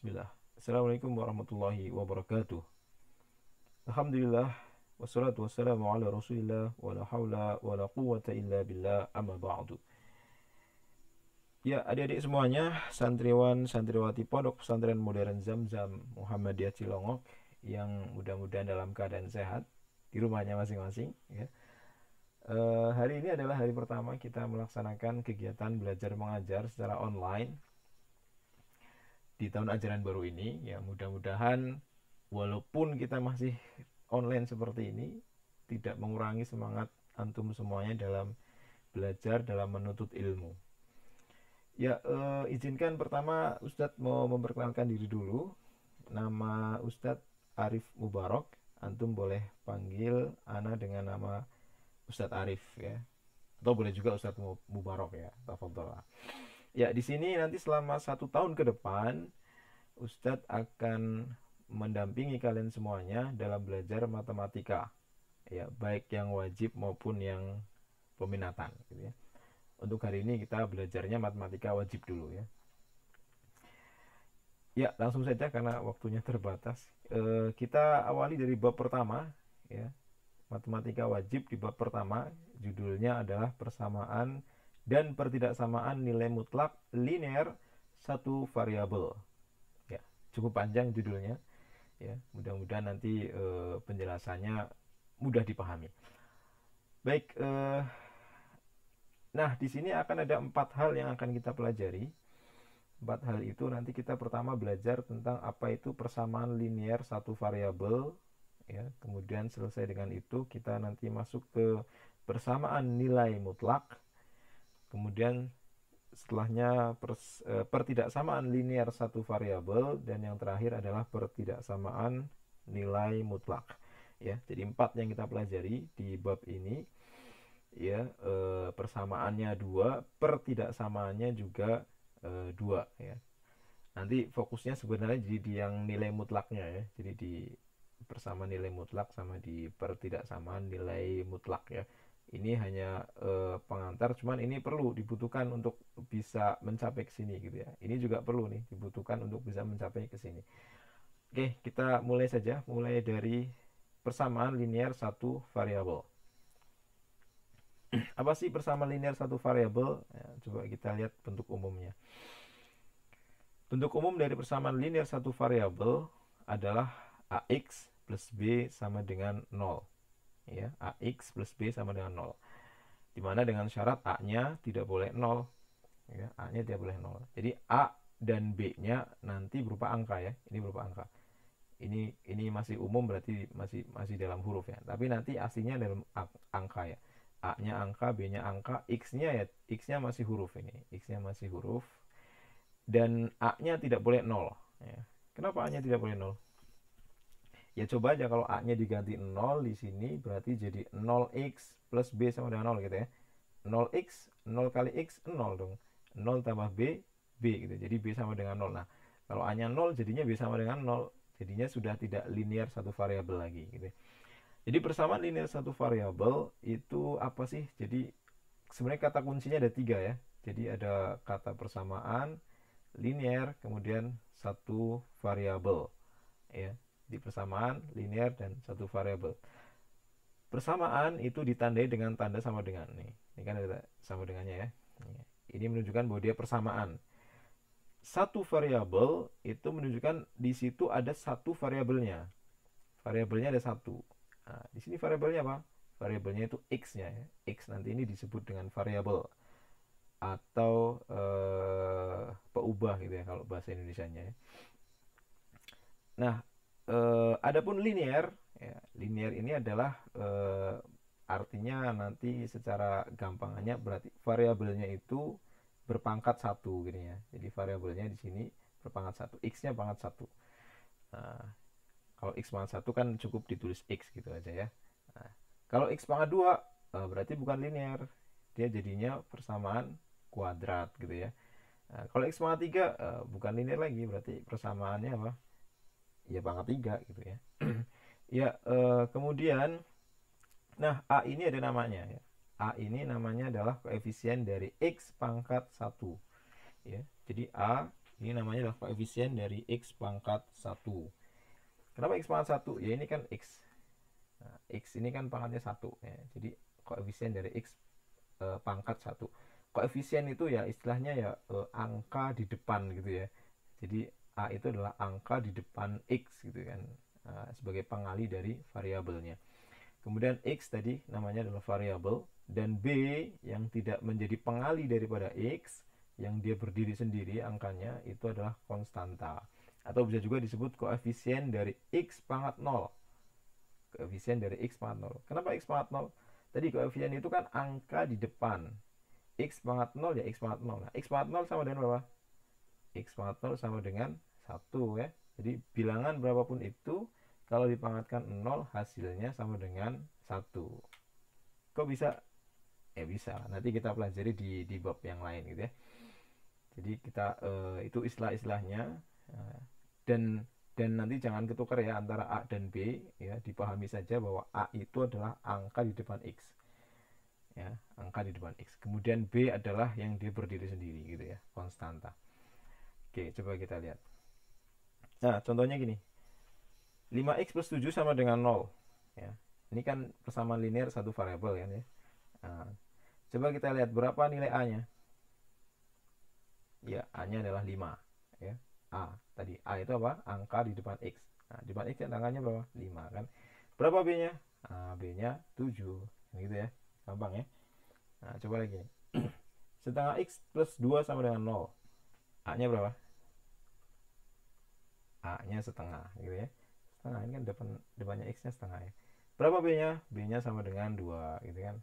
Bismillah. Assalamualaikum warahmatullahi wabarakatuh. Alhamdulillah wassalatu wassalamu ala Rasulillah wa la haula wa la quwwata illa billah amma ba'du. Ya, adik-adik semuanya, santriwan santriwati Pondok Pesantren Modern Zamzam Muhammadiyah Cilongok yang mudah-mudahan dalam keadaan sehat di rumahnya masing-masing ya. Hari ini adalah hari pertama kita melaksanakan kegiatan belajar mengajar secara online di tahun ajaran baru ini ya. Mudah-mudahan walaupun kita masih online seperti ini tidak mengurangi semangat antum semuanya dalam belajar, dalam menuntut ilmu ya. Izinkan pertama Ustadz mau memperkenalkan diri dulu. Nama Ustadz Arif Mubarok. Antum boleh panggil ana dengan nama Ustadz Arif ya, atau boleh juga Ustadz Mubarok ya, tafadhol. Ya, di sini nanti selama 1 tahun ke depan Ustadz akan mendampingi kalian semuanya dalam belajar matematika ya, baik yang wajib maupun yang peminatan gitu ya. Untuk hari ini kita belajarnya matematika wajib dulu ya. Ya, langsung saja karena waktunya terbatas. Kita awali dari bab pertama ya. Matematika wajib di bab pertama judulnya adalah persamaan dan pertidaksamaan nilai mutlak linear satu variabel. Ya, cukup panjang judulnya ya. Mudah-mudahan nanti penjelasannya mudah dipahami. Baik, nah di sini akan ada 4 hal yang akan kita pelajari. 4 hal itu nanti kita pertama belajar tentang apa itu persamaan linear satu variabel ya. Kemudian selesai dengan itu kita nanti masuk ke persamaan nilai mutlak. Kemudian setelahnya pertidaksamaan linear satu variabel, dan yang terakhir adalah pertidaksamaan nilai mutlak ya. Jadi 4 yang kita pelajari di bab ini ya. Persamaannya 2, pertidaksamaannya juga 2 ya. Nanti fokusnya sebenarnya jadi di yang nilai mutlaknya ya. Jadi di persamaan nilai mutlak sama di pertidaksamaan nilai mutlak ya. Ini hanya pengantar, cuman ini perlu dibutuhkan untuk bisa mencapai ke sini gitu ya. Ini juga perlu nih dibutuhkan untuk bisa mencapai ke sini. Oke, kita mulai saja, mulai dari persamaan linear satu variabel. Apa sih persamaan linear satu variabel? Ya, coba kita lihat bentuk umumnya. Bentuk umum dari persamaan linear satu variabel adalah AX plus B sama dengan 0 ya. AX plus B sama dengan 0, dimana dengan syarat A-nya tidak boleh 0 ya. A-nya tidak boleh 0. Jadi A dan B-nya nanti berupa angka ya. Ini berupa angka. Ini masih umum, berarti masih dalam huruf ya. Tapi nanti aslinya dalam angka ya. A-nya angka, B-nya angka, X-nya ya, X-nya masih huruf ini. X-nya masih huruf. Dan A-nya tidak boleh 0 ya. Kenapa A-nya tidak boleh 0? Ya coba aja kalau A-nya diganti 0 di sini berarti jadi 0x plus B sama dengan 0 gitu ya. 0x, 0 kali x 0 dong. 0 tambah B, B gitu. Jadi B sama dengan 0. Nah, kalau A-nya 0 jadinya B sama dengan 0. Jadinya sudah tidak linear satu variabel lagi gitu. Jadi persamaan linear satu variabel itu apa sih? Jadi sebenarnya kata kuncinya ada 3 ya. Jadi ada kata persamaan, linear, kemudian satu variabel ya. Di persamaan, linear, dan satu variabel. Persamaan itu ditandai dengan tanda sama dengan nih. Ini kan ada sama dengannya ya. Ini menunjukkan bahwa dia persamaan. Satu variabel itu menunjukkan di situ ada satu variabelnya. Variabelnya ada satu. Nah, di sini variabelnya apa? Variabelnya itu x-nya ya. X nanti ini disebut dengan variabel atau peubah gitu ya kalau bahasa Indonesianya ya. Nah, adapun linear ya, linear ini adalah artinya nanti secara gampangannya berarti variabelnya itu berpangkat satu gitu ya. Jadi variabelnya di sini berpangkat satu, x-nya pangkat satu. Nah, kalau x pangkat satu kan cukup ditulis x gitu aja ya. Nah, kalau x pangkat 2 berarti bukan linear, dia jadinya persamaan kuadrat gitu ya. Nah, kalau x pangkat 3 bukan linear lagi, berarti persamaannya apa? Ya pangkat 3 gitu ya. Ya, kemudian nah A ini ada namanya ya. A ini namanya adalah koefisien dari x pangkat 1 ya. Jadi A Ini namanya adalah koefisien dari X pangkat 1. Kenapa X pangkat 1? Ya ini kan X. Nah, X ini kan pangkatnya 1 ya. Jadi koefisien dari X pangkat 1. Koefisien itu ya istilahnya ya angka di depan gitu ya. Jadi A itu adalah angka di depan X gitu kan. Sebagai pengali dari variabelnya. Kemudian X tadi namanya adalah variabel, dan B yang tidak menjadi pengali daripada X, yang dia berdiri sendiri angkanya, itu adalah konstanta. Atau bisa juga disebut koefisien dari X pangkat 0. Koefisien dari X pangkat 0. Kenapa X pangkat 0? Tadi koefisien itu kan angka di depan. X pangkat 0 ya X pangkat 0. Nah, X pangkat 0 sama dengan berapa? X pangkat 0 sama dengan 1 ya. Jadi bilangan berapapun itu, kalau dipangkatkan 0 hasilnya sama dengan 1. Kok bisa? Bisa. Nanti kita pelajari di bab yang lain gitu ya. Jadi kita itu istilah-istilahnya, dan nanti jangan ketukar ya antara A dan B ya, dipahami saja bahwa A itu adalah angka di depan X. Ya, angka di depan X. Kemudian B adalah yang dia berdiri sendiri gitu ya, konstanta. Oke, coba kita lihat. Nah, contohnya gini. 5x plus 7 sama dengan 0 ya. Ini kan persamaan linear satu variabel kan ya. Nah, coba kita lihat berapa nilai A-nya. Ya, A-nya adalah 5 ya. A tadi, A itu apa? Angka di depan X. Nah, di depan X kan angkanya berapa? 5 kan. Berapa B-nya? Nah, B-nya 7 gitu ya. Gampang ya. Nah, coba lagi nih. Setengah X plus 2 sama dengan 0. A-nya berapa? A-nya setengah gitu ya. Setengah, ini kan depannya X-nya setengah ya. Berapa B-nya? B-nya sama dengan 2 gitu kan.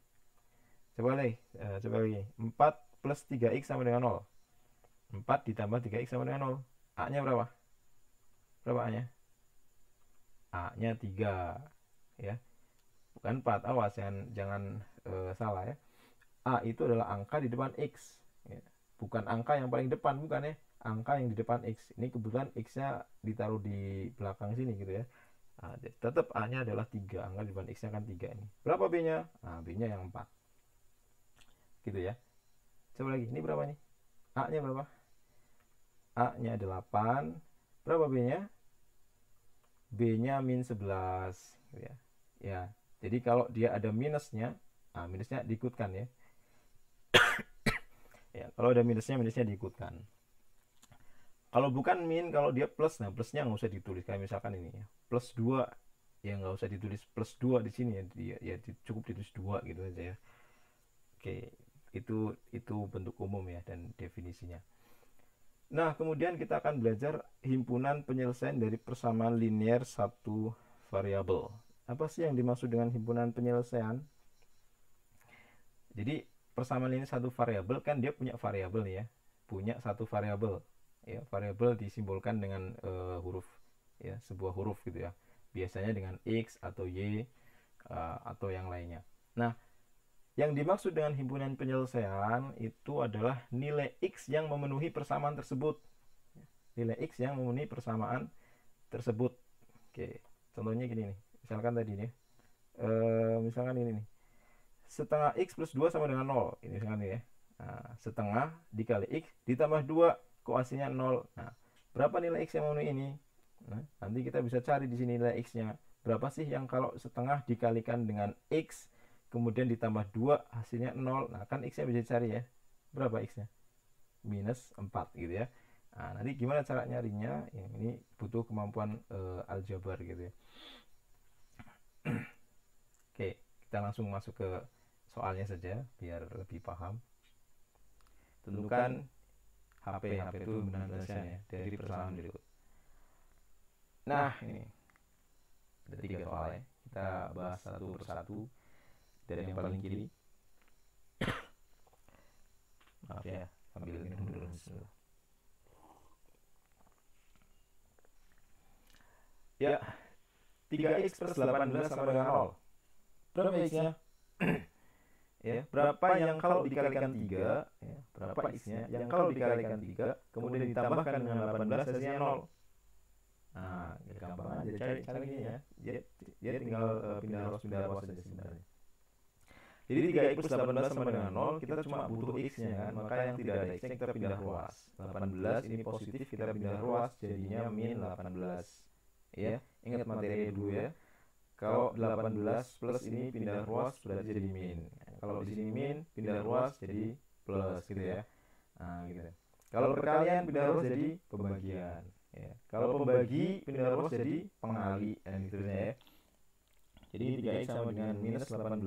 Coba lagi, 4 plus 3x sama dengan 0. 4 ditambah 3x sama dengan 0. A-nya berapa? Berapa A-nya? A-nya 3 ya. Bukan 4, awas jangan salah ya. A itu adalah angka di depan X ya. Bukan angka yang paling depan, bukan ya. Angka yang di depan X. Ini kebetulan X-nya ditaruh di belakang sini gitu ya. Nah, tetap A-nya adalah 3, angka di depan X-nya kan 3 ini. Berapa B-nya? Nah, B-nya yang 4. Gitu ya. Coba lagi, ini berapa nih? A-nya berapa? A-nya 8. Berapa B-nya? B-nya min 11 gitu ya. Ya, jadi kalau dia ada minusnya, minusnya diikutkan ya. Ya, kalau ada minusnya diikutkan. Kalau bukan min, kalau dia plus, nah plusnya nggak usah ditulis. Kayak misalkan ini ya, plus 2, ya nggak usah ditulis plus 2 di sini ya, ya cukup ditulis 2 gitu aja ya. Oke, itu bentuk umum ya dan definisinya. Nah, kemudian kita akan belajar himpunan penyelesaian dari persamaan linear satu variabel. Apa sih yang dimaksud dengan himpunan penyelesaian? Jadi, persamaan linear satu variabel kan dia punya variabel nih ya. Punya satu variabel. Ya, variabel disimbolkan dengan huruf ya, sebuah huruf gitu ya. Biasanya dengan X atau Y atau yang lainnya. Nah, yang dimaksud dengan himpunan penyelesaian itu adalah nilai X yang memenuhi persamaan tersebut. Nilai X yang memenuhi persamaan tersebut. Oke, contohnya gini nih. Misalkan tadi nih. Misalkan ini nih. Setengah X plus 2 sama dengan 0. Ini misalkan nih ya. Nah, setengah dikali X ditambah 2. Kok hasilnya 0. Nah, berapa nilai X yang memenuhi ini? Nah, nanti kita bisa cari di sini nilai X-nya. Berapa sih yang kalau setengah dikalikan dengan X kemudian ditambah 2 hasilnya 0. Nah, kan X-nya bisa dicari ya. Berapa X-nya? Minus 4 gitu ya. Nah, nanti gimana cara nyarinya? Ini butuh kemampuan aljabar gitu ya. Oke, kita langsung masuk ke soalnya saja biar lebih paham. Tentukan HP itu himpunan penyelesaian ya dari persamaan berikut. Nah, ini ada 3 soal ya. Kita bahas satu persatu. Dari yang paling kiri. Maaf ya, sambil minum dulu. Ya, 3x plus 18 sama dengan 0. Berapa x-nya? Ya, berapa yang kalau dikalikan 3? Ya, berapa x-nya? Yang kalau dikalikan 3, kemudian ditambahkan dengan 18 hasilnya 0. Nah, ya gampang aja cari ini ya. Dia tinggal pindah rows saja sebenarnya. Jadi 3x plus 18 sama dengan 0, kita cuma butuh x-nya kan, maka yang tidak ada x-nya kita pindah ruas. 18 ini positif, kita pindah ruas, jadinya min 18. Ya, ingat materi dulu ya. Kalau 18 plus ini pindah ruas berarti jadi min. Kalau di sini min, pindah ruas jadi plus gitu ya. Nah, gitu. Kalau perkalian pindah ruas jadi pembagian. Ya. Kalau pembagi pindah ruas jadi pengali dan gitu ya. Jadi 3x sama dengan minus 18,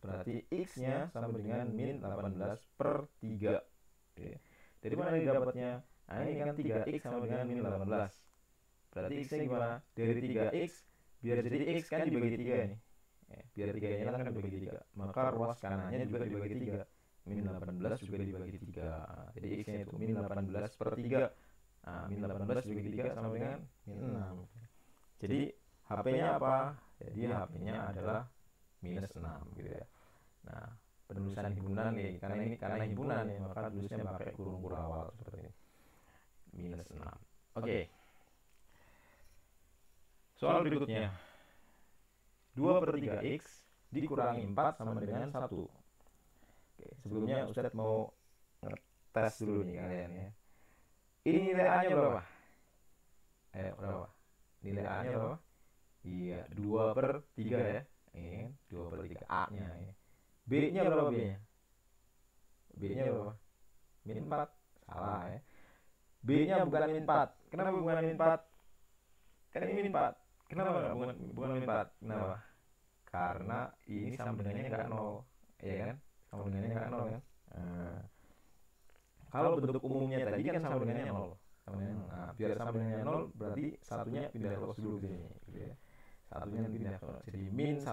berarti x-nya sama dengan min 18 per 3. Oke. Dari mana didapatnya? Nah, ini kan 3x sama dengan min 18. Berarti x-nya gimana? Dari 3x, biar jadi x kan dibagi 3 nih. Biar 3-nya kan dibagi 3. Maka ruas kanannya juga dibagi 3. Min 18 juga dibagi 3. Jadi x-nya itu min 18 per 3. Nah, min 18 dibagi 3 sama dengan min 6. Jadi HP-nya apa? Jadi HP-nya adalah minus 6 gitu ya. Nah, penulisan himpunan nih, karena himpunan ya, maka tulisnya pakai kurung kurawal seperti ini. Minus 6. Oke. Soal berikutnya. 2 per 3x dikurangi 4 sama dengan 1. Oke, sebelumnya Ustadz mau ngetes dulu nih kalian ya. Ini nilai A-nya berapa? Berapa? Nilai A-nya berapa? Iya, 2 per 3 ya. Ini 2 per 3 A-nya ya. B-nya berapa B-nya? B-nya berapa? Min 4. Salah ya. B-nya bukan min 4. Kenapa bukan min 4? Kan ini min 4. Kenapa bukan min 4? Kenapa? Karena ini sama dengannya enggak 0. Iya kan? Sama dengannya enggak 0 kan? Kalau bentuk umumnya tadi kan sama dengannya 0. Nah, biar sama dengannya 0 berarti satunya pindah ruas dulu sini gitu ya. Satunya pindah ke jadi min 1.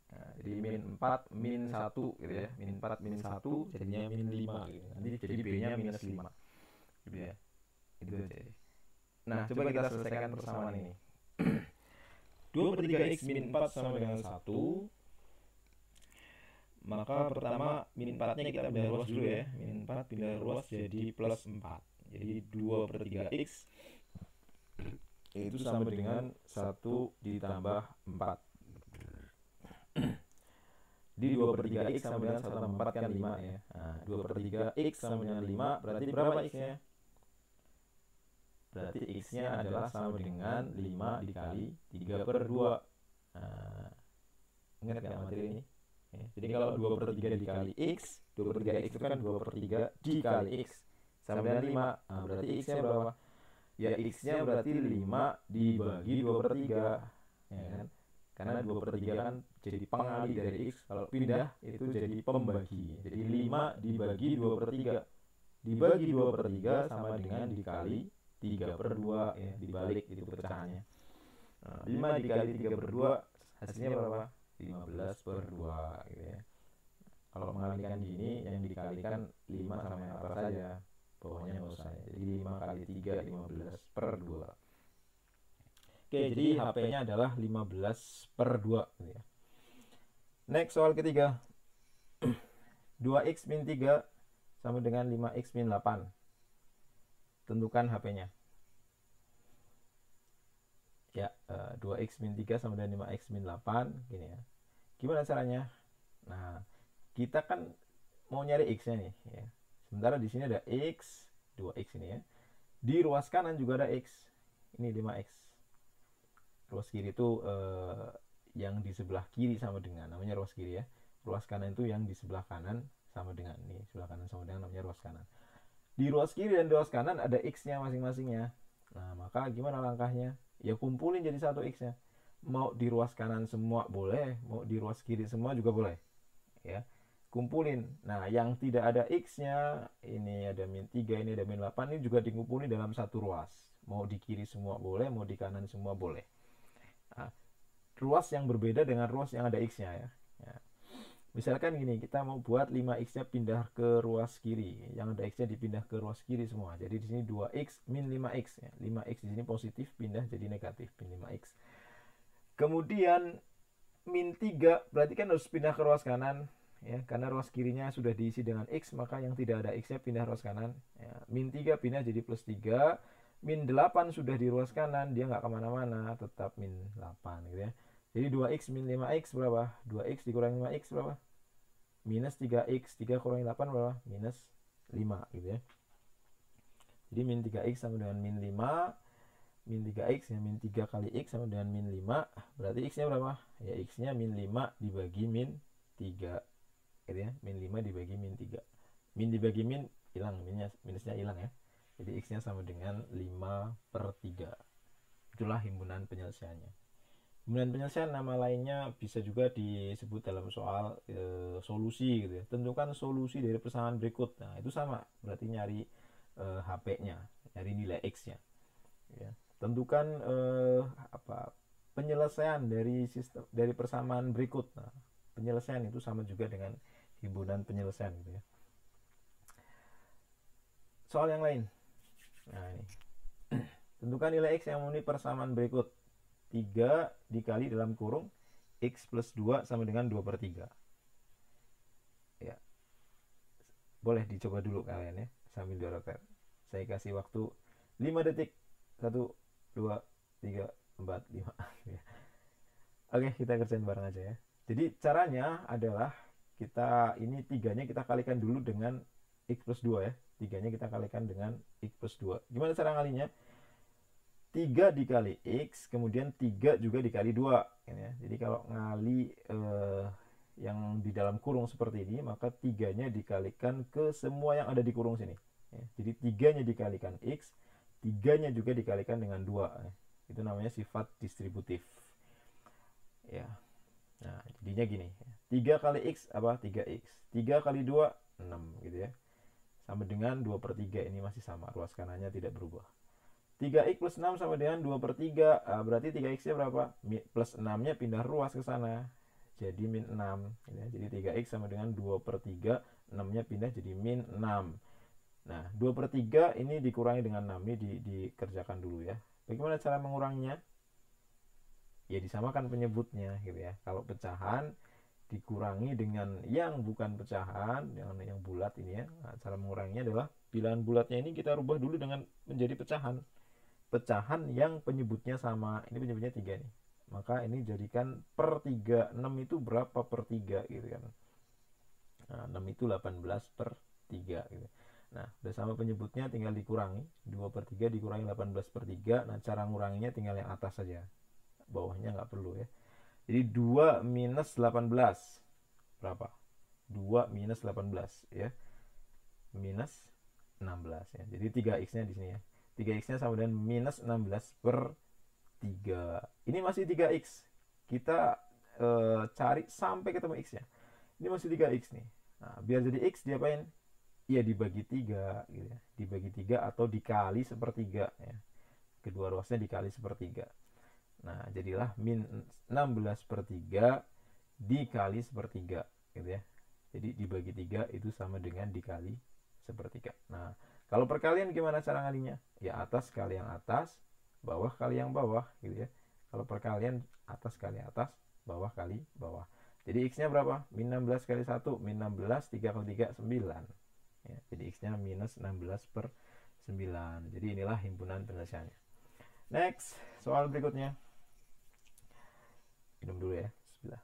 Nah, jadi min 4 min 1 gitu ya. Min 4 min 1 jadinya min 5 gitu. Nanti jadi B-nya minus 5. Gitu ya. Itu jadi. Nah, coba kita selesaikan persamaan ini. 2 per 3x min 4 sama dengan 1. Maka pertama min 4-nya kita pindah ruas dulu ya. Min 4 pindah ruas jadi plus 4. Jadi 2 per 3x itu sama dengan 1 ditambah 4. Di 2 per 3x sama dengan 1 tambah 4 kan 5 ya. Nah, 2 per 3x sama dengan 5 berarti berapa x-nya? Berarti x-nya adalah sama dengan 5 dikali 3 per 2. Nah, ingat gak materi ini? Jadi kalau 2 per 3 dikali x, 2 per 3x itu kan 2 per 3 dikali x sama dengan 5. Nah, berarti x-nya berapa? Ya x-nya berarti 5 dibagi 2 per 3 ya kan? Karena 2 per 3 kan jadi pengali dari x. Kalau pindah itu jadi pembagi. Jadi 5 dibagi 2 per 3 dibagi 2 per 3 sama dengan dikali 3 per 2 ya, dibalik itu pecahannya. 5 dikali 3 per 2 hasilnya berapa? 15 per 2 gitu ya. Kalau mengalikan gini yang dikalikan 5 sama yang apa saja, bawahnya nggak usah ya. Jadi 5 kali 3 15 per 2. Oke, jadi HP-nya adalah 15 per 2 gitu ya. Next, soal ketiga. 2x min 3 sama dengan 5x min 8. Tentukan HP-nya. Ya, 2x min 3 sama dengan 5x min 8 gini ya. Gimana caranya? Nah, kita kan mau nyari x-nya nih ya. Sementara di sini ada x, 2x ini ya. Di ruas kanan juga ada x. Ini 5x. Ruas kiri itu yang di sebelah kiri sama dengan, namanya ruas kiri ya. Ruas kanan itu yang di sebelah kanan sama dengan, nih sebelah kanan sama dengan namanya ruas kanan. Di ruas kiri dan ruas kanan ada x-nya masing-masingnya. Nah, maka gimana langkahnya? Ya kumpulin jadi satu x-nya. Mau di ruas kanan semua boleh, mau di ruas kiri semua juga boleh. Ya. Kumpulin. Nah, yang tidak ada x-nya, ini ada min 3, ini ada min 8, ini juga dikumpulin dalam satu ruas. Mau di kiri semua boleh, mau di kanan semua boleh. Nah, ruas yang berbeda dengan ruas yang ada x-nya ya. Misalkan gini, kita mau buat 5x-nya pindah ke ruas kiri. Yang ada x-nya dipindah ke ruas kiri semua. Jadi di sini 2x min 5x ya. 5x di sini positif pindah jadi negatif, min 5x. Kemudian min 3 berarti kan harus pindah ke ruas kanan ya, karena ruas kirinya sudah diisi dengan x, maka yang tidak ada x-nya pindah ruas kanan ya. Min 3 pindah jadi plus 3. Min 8 sudah di ruas kanan, dia nggak kemana-mana, tetap min 8 gitu ya. Jadi 2x min 5x berapa? 2x dikurangi 5x berapa? minus 3x, 3 kurangi 8 berapa? Minus 5 gitu ya. Jadi min 3x sama dengan min 5, min 3x ya, min 3 kali x sama dengan min 5, berarti x-nya berapa? Ya x-nya min 5 dibagi min 3 gitu ya, min 5 dibagi min 3. Min dibagi min hilang, minusnya hilang ya. Jadi x-nya sama dengan 5/3. Itulah himpunan penyelesaiannya. Himpunan penyelesaian nama lainnya bisa juga disebut dalam soal solusi gitu ya. Tentukan solusi dari persamaan berikut. Nah, itu sama, berarti nyari HP-nya, nyari nilai X-nya. Ya. Tentukan penyelesaian dari persamaan berikut. Nah, penyelesaian itu sama juga dengan himpunan penyelesaian gitu ya. Soal yang lain. Nah, ini. Tentukan nilai X yang memenuhi persamaan berikut. 3 dikali dalam kurung X plus 2 sama dengan 2/3. Ya. Boleh dicoba dulu kalian ya, sambil dioret. Saya kasih waktu 5 detik. 1, 2, 3, 4, 5. Oke, kita kerjain bareng aja ya. Jadi caranya adalah ini 3-nya kita kalikan dulu dengan X plus 2 ya. 3-nya kita kalikan dengan X plus 2. Gimana cara ngalinya? 3 dikali X, kemudian 3 juga dikali 2 ya. Jadi kalau ngali yang di dalam kurung seperti ini, maka 3-nya dikalikan ke semua yang ada di kurung sini ya. Jadi 3-nya dikalikan X, 3-nya juga dikalikan dengan 2 ya. Itu namanya sifat distributif ya. Nah, jadinya gini, 3 kali X apa? 3X. 3 kali 2, 6 gitu ya. Sama dengan 2/3, ini masih sama, ruas kanannya tidak berubah. 3x plus 6 sama dengan 2/3. Berarti 3x-nya berapa? Plus 6-nya pindah ruas ke sana. Jadi min 6. Ya. Jadi 3x sama dengan 2/3. 6-nya pindah jadi min 6. Nah, 2/3 ini dikurangi dengan 6. Ini dikerjakan dulu ya. Bagaimana cara menguranginya? Ya disamakan penyebutnya gitu ya. Kalau pecahan dikurangi dengan yang bukan pecahan, dengan yang bulat ini ya. Nah, cara menguranginya adalah bilangan bulatnya ini kita rubah dulu dengan menjadi pecahan. Pecahan yang penyebutnya sama. Ini penyebutnya 3 nih. Maka ini jadikan per 3. 6 itu berapa per 3 gitu kan. Nah, 6 itu 18/3 gitu. Nah, udah sama penyebutnya, tinggal dikurangi. 2/3 dikurangi 18/3. Nah, cara nguranginya tinggal yang atas saja. Bawahnya nggak perlu ya. Jadi 2 minus 18. Berapa? 2 minus 18 ya. Minus 16 ya. Jadi 3x-nya di sini ya. 3x-nya sama dengan minus 16/3. Ini masih 3x. Kita cari sampai ketemu x-nya. Ini masih 3x nih. Nah, biar jadi x diapain? Ya dibagi 3 gitu ya. Dibagi 3 atau dikali 1/3 ya. Kedua ruasnya dikali 1/3. Nah, jadilah min 16/3 dikali 1/3 gitu ya. Jadi dibagi 3 itu sama dengan dikali 1/3. Nah, kalau perkalian gimana cara ngalinya? Ya atas kali yang atas, bawah kali yang bawah gitu ya. Kalau perkalian atas kali atas, bawah kali bawah. Jadi x-nya berapa? Min 16 kali 1, min 16, 3 kali 3, 9. Ya, jadi x-nya minus 16/9. Jadi inilah himpunan penyelesaiannya. Next, soal berikutnya. Minum dulu ya. Bismillah.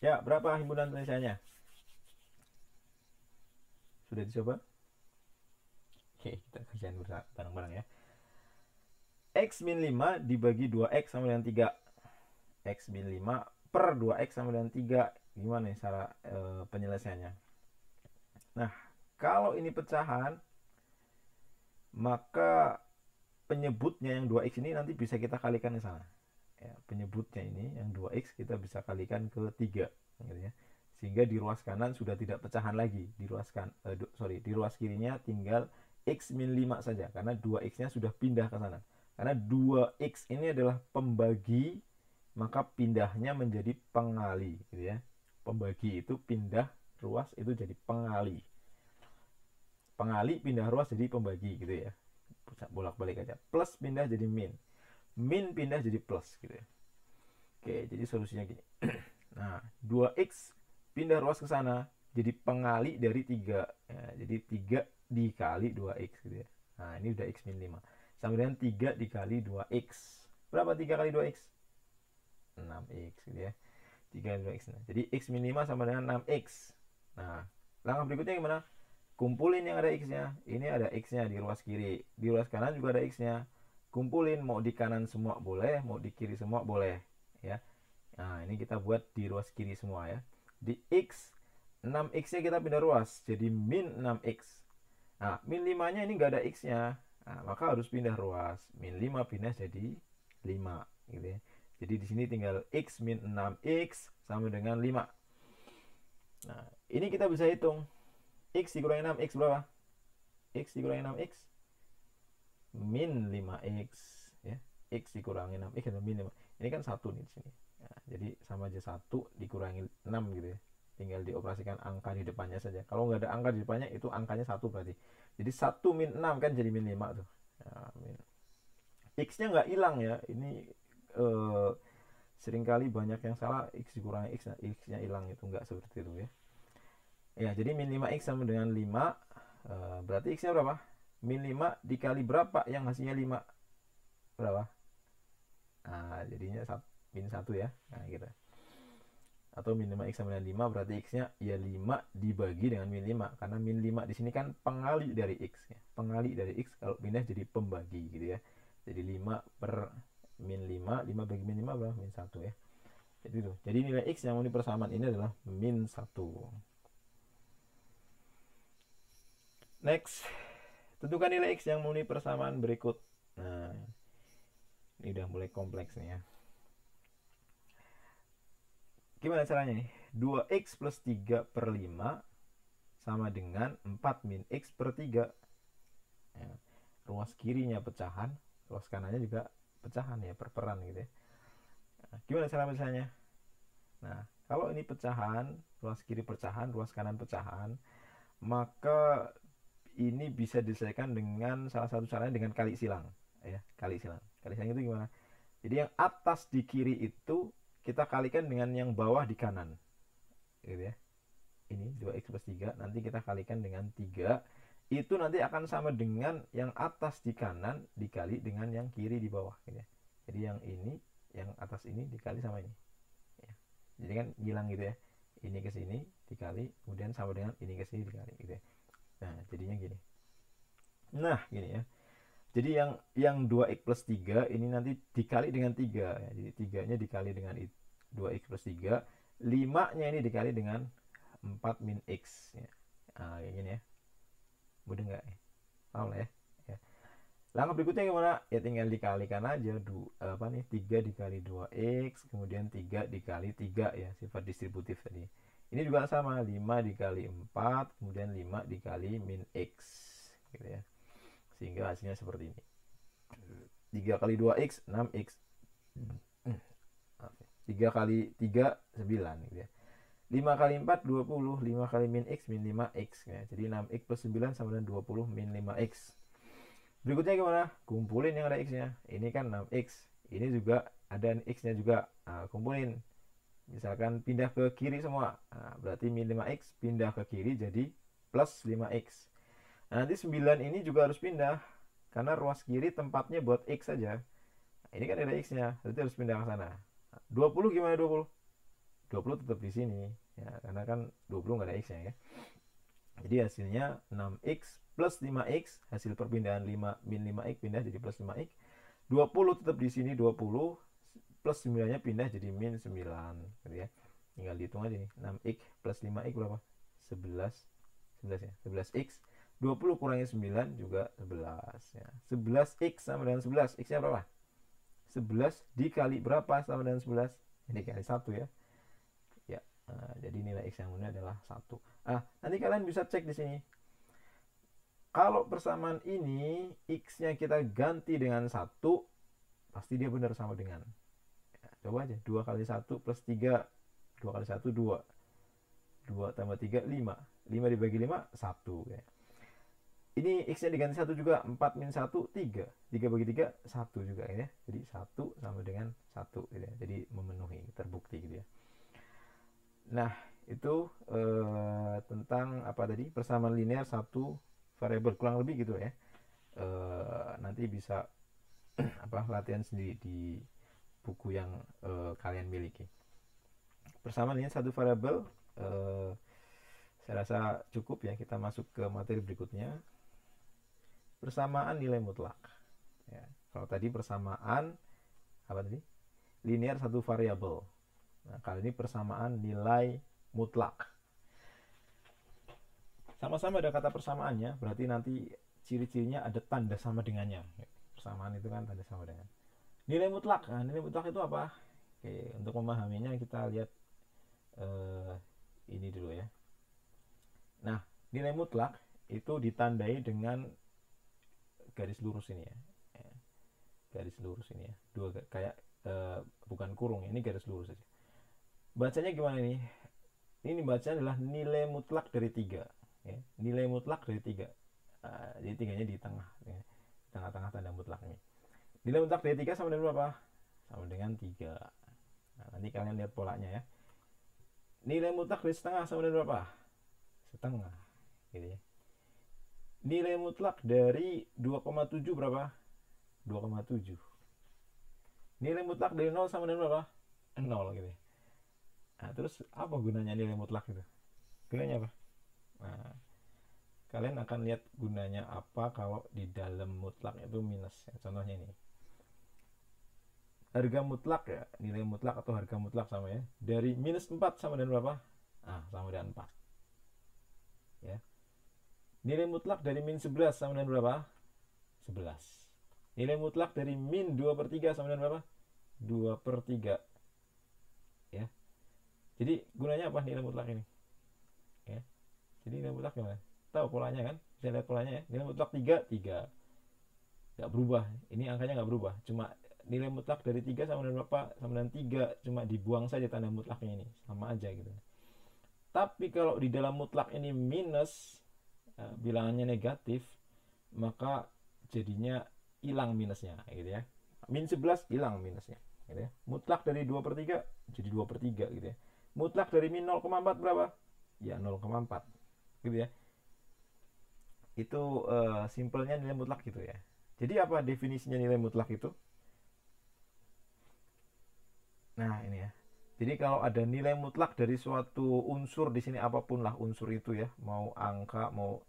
Ya, berapa himpunan penyelesaiannya? Sudah dicoba? Oke, kita kerjain bareng-bareng ya. X min 5 dibagi 2x sama dengan 3. X min 5 per 2x sama dengan 3. Gimana nih cara penyelesaiannya? Nah, kalau ini pecahan, maka penyebutnya yang 2x ini nanti bisa kita kalikan ke sana. Ya, penyebutnya ini yang 2x kita bisa kalikan ke 3 gitu ya. Sehingga di ruas kanan sudah tidak pecahan lagi. Di ruas di ruas kirinya tinggal x min 5 saja karena 2x-nya sudah pindah ke sana. Karena 2x ini adalah pembagi, maka pindahnya menjadi pengali gitu ya. Pembagi itu pindah ruas itu jadi pengali. Pengali pindah ruas jadi pembagi gitu ya. Bolak-balik aja. Plus pindah jadi min. Min pindah jadi plus gitu ya. Oke, jadi solusinya gini. Nah, 2x pindah ruas ke sana jadi pengali dari 3 ya, jadi 3 dikali 2x gitu ya. Nah, ini udah x min 5 sama dengan 3 dikali 2x. Berapa 3 kali 2x? 6x gitu ya. 3 kali 2x. Nah, jadi x min 5 sama dengan 6x. Nah, langkah berikutnya gimana? Kumpulin yang ada x-nya. Ini ada x-nya di ruas kiri. Di ruas kanan juga ada x-nya. Kumpulin, mau di kanan semua boleh, mau di kiri semua boleh ya. Nah, ini kita buat di ruas kiri semua ya. Di x 6x-nya kita pindah ruas jadi min 6x. Nah, min 5-nya ini nggak ada x-nya. Nah, maka harus pindah ruas. Min 5 pindah jadi 5 gitu ya. Jadi di sini tinggal x min 6x sama dengan 5. Nah, ini kita bisa hitung. X dikurangi 6x berapa? X dikurangi 6x min 5x ya. X dikurangi 6x adalah min 5. Ini kan 1 nih di sini. Nah, jadi sama aja 1 dikurangi 6 gitu ya. Tinggal dioperasikan angka di depannya saja. Kalau nggak ada angka di depannya, itu angkanya 1 berarti. Jadi 1 min 6 kan jadi min 5 tuh. Nah, x-nya nggak hilang ya. Ini seringkali banyak yang salah, x dikurangi x, nah x-nya hilang, itu nggak seperti itu ya. Ya, jadi min 5x sama dengan 5. Berarti x-nya berapa? Min 5 dikali berapa yang hasilnya 5? Berapa? Nah, jadinya min 1 ya. Nah, gitu. Atau min 5x sama dengan 5, berarti x-nya ya 5 dibagi dengan min 5. Karena min 5 di sini kan pengali dari x ya. Pengali dari x kalau pindah jadi pembagi gitu ya. Jadi 5 per min 5, 5 bagi min 5 berapa? Min 1 ya. Jadi itu. Jadi nilai x yang memenuhi persamaan ini adalah min 1. Next, tentukan nilai x yang memenuhi persamaan berikut. Nah, ini udah mulai kompleks nih ya. Gimana caranya nih? 2x plus 3 per 5 sama dengan 4 min x per 3. Ya, ruas kirinya pecahan, ruas kanannya juga pecahan ya, perperan gitu ya. Nah, gimana cara pecahnya? Nah, kalau ini pecahan, ruas kiri pecahan, ruas kanan pecahan, maka ini bisa diselesaikan dengan salah satu caranya dengan kali silang ya. Kali silang itu gimana? Jadi yang atas di kiri itu kita kalikan dengan yang bawah di kanan gitu ya. Ini 2x plus 3 nanti kita kalikan dengan 3, itu nanti akan sama dengan yang atas di kanan dikali dengan yang kiri di bawah gitu ya. Jadi yang ini, yang atas ini dikali sama ini ya. Jadi kan hilang gitu ya. Ini ke sini dikali, kemudian sama dengan ini ke sini dikali gitu ya. Nah, jadinya gini. Nah, gini ya. Jadi yang 2x plus 3 ini nanti dikali dengan 3 ya. Jadi 3-nya dikali dengan 2x plus 3, 5-nya ini dikali dengan 4 min x ya. Nah, kayak gini ya. Mudah nggak ya? Paham lah ya. Ya. Langkah berikutnya gimana? Ya tinggal dikalikan aja 3 dikali 2x, kemudian 3 dikali 3 ya, sifat distributif tadi. Ini juga sama, 5 dikali 4, kemudian 5 dikali min x gitu ya. Sehingga hasilnya seperti ini. 3 kali 2x 6x. 3 kali 3 9 gitu ya. 5 kali 4 20, 5 kali min x min 5x ya. Jadi 6x plus 9 sama dengan 20 min 5x. Berikutnya gimana? Kumpulin yang ada x-nya. Ini kan 6x. Ini juga ada x-nya juga. Nah, kumpulin. Misalkan pindah ke kiri semua. Nah, berarti min 5x pindah ke kiri jadi plus 5x. Nah, nanti 9 ini juga harus pindah. Karena ruas kiri tempatnya buat x saja. Nah, ini kan ada x-nya. Berarti harus pindah ke sana. 20 gimana 20? 20 tetap di sini. Ya, karena kan 20 nggak ada x-nya ya. Jadi hasilnya 6x plus 5x. Hasil perpindahan 5 min 5x pindah jadi plus 5x. 20 tetap di sini 20. Plus 9-nya pindah jadi min 9 gitu ya. Tinggal dihitung aja nih. 6x plus 5x berapa? 11 ya. 11x. 20 kurangi 9 juga 11 ya. 11x sama dengan 11. X-nya berapa? 11 dikali berapa sama dengan 11? Ini dikali 1 ya. Ya. Nah, jadi nilai x yang benar adalah 1. Nanti kalian bisa cek di sini. Kalau persamaan ini x-nya kita ganti dengan 1, pasti dia benar sama dengan. Coba aja, 2 kali 1 plus 3. 2 kali 1, 2. 2 tambah 3, 5. 5 dibagi 5, 1. Ya. Ini x-nya diganti 1 juga. 4 min 1, 3. 3 bagi 3, 1 juga ya. Jadi 1 sama dengan 1. Gitu ya. Jadi memenuhi, terbukti gitu ya. Nah, itu tentang apa tadi? Persamaan linear satu variabel. Kurang lebih gitu ya. Nanti bisa latihan sendiri di buku yang kalian miliki. Persamaan linear satu variabel, saya rasa cukup ya. Kita masuk ke materi berikutnya. Persamaan nilai mutlak. Ya, kalau tadi persamaan apa tadi? Linear satu variabel. Nah, kali ini persamaan nilai mutlak. Sama-sama ada kata persamaannya, berarti nanti ciri-cirinya ada tanda sama dengannya. Persamaan itu kan tanda sama dengan. Nilai mutlak. Nah, nilai mutlak itu apa? Oke, untuk memahaminya kita lihat ini dulu ya. Nah, nilai mutlak itu ditandai dengan garis lurus ini ya. Garis lurus ini ya. Dua kayak bukan kurung, ini garis lurus saja. Bacanya gimana nih? Ini bacanya adalah nilai mutlak dari 3. Ya. Nilai mutlak dari 3. Jadi 3-nya di tengah. Ya. Tengah-tengah tanda mutlak ini. Nilai mutlak dari 3 sama dengan berapa? Sama dengan 3. Nah, nanti kalian lihat polanya ya. Nilai mutlak dari setengah sama dengan berapa? Setengah. Gitu ya. Nilai mutlak dari 2,7 berapa? 2,7. Nilai mutlak dari 0 sama dengan berapa? 0 gitu ya. Nah, terus apa gunanya nilai mutlak itu? Gunanya apa? Nah, kalian akan lihat gunanya apa kalau di dalam mutlak itu minus ya. Contohnya ini. Harga mutlak ya, nilai mutlak atau harga mutlak sama ya. Dari minus 4 sama dengan berapa? Nah, sama dengan 4. Ya. Nilai mutlak dari min 11 sama dengan berapa? 11. Nilai mutlak dari min 2/3 sama dengan berapa? 2/3. Ya. Jadi gunanya apa nilai mutlak ini? Ya. Jadi nilai mutlak gimana? Tahu polanya kan? Bisa lihat polanya ya. Nilai mutlak 3, 3. Nggak berubah. Ini angkanya nggak berubah. Cuma nilai mutlak dari 3 sama dengan berapa? Sama dengan 3. Cuma dibuang saja tanda mutlaknya ini. Sama aja gitu. Tapi kalau di dalam mutlak ini minus, bilangannya negatif, maka jadinya hilang minusnya gitu ya. Min 11 hilang minusnya gitu ya. Mutlak dari 2/3 jadi 2/3 gitu ya. Mutlak dari min 0,4 berapa? Ya 0,4 gitu ya. Itu simpelnya nilai mutlak gitu ya. Jadi apa definisinya nilai mutlak itu? Nah, ini ya. Jadi kalau ada nilai mutlak dari suatu unsur di sini apapun lah unsur itu ya, mau angka, mau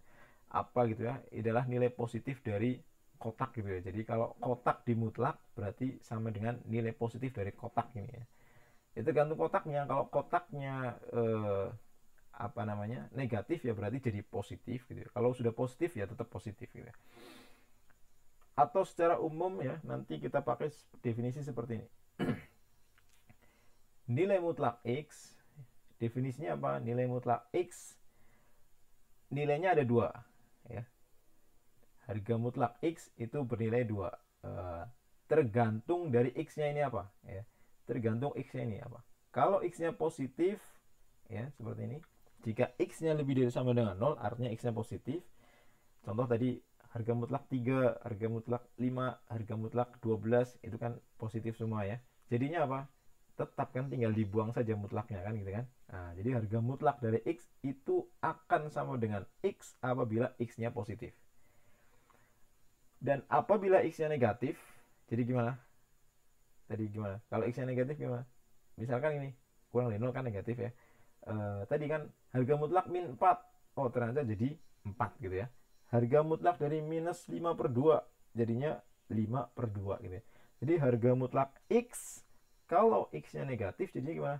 apa gitu ya, adalah nilai positif dari kotak gitu ya. Jadi kalau kotak dimutlak berarti sama dengan nilai positif dari kotak ini ya. Itu tergantung kotaknya. Kalau kotaknya apa namanya negatif ya berarti jadi positif gitu ya. Kalau sudah positif ya tetap positif gitu ya. Atau secara umum ya nanti kita pakai definisi seperti ini. Nilai mutlak X, definisinya apa? Nilai mutlak X nilainya ada 2 ya. Harga mutlak X itu bernilai 2. Tergantung dari X-nya ini apa ya. Tergantung X-nya ini apa. Kalau X-nya positif ya seperti ini. Jika X-nya lebih dari sama dengan 0 artinya X-nya positif. Contoh tadi harga mutlak 3, harga mutlak 5, harga mutlak 12 itu kan positif semua ya. Jadinya apa? Tetap kan tinggal dibuang saja mutlaknya kan gitu kan. Nah, jadi harga mutlak dari X itu akan sama dengan X apabila X-nya positif. Dan apabila X-nya negatif, jadi gimana? Tadi gimana? Kalau X-nya negatif gimana? Misalkan ini, kurang dari 0 kan negatif ya. Tadi kan harga mutlak min 4. Oh, ternyata jadi 4 gitu ya. Harga mutlak dari minus 5/2 jadinya 5/2 gitu ya. Jadi harga mutlak X kalau X-nya negatif jadinya gimana?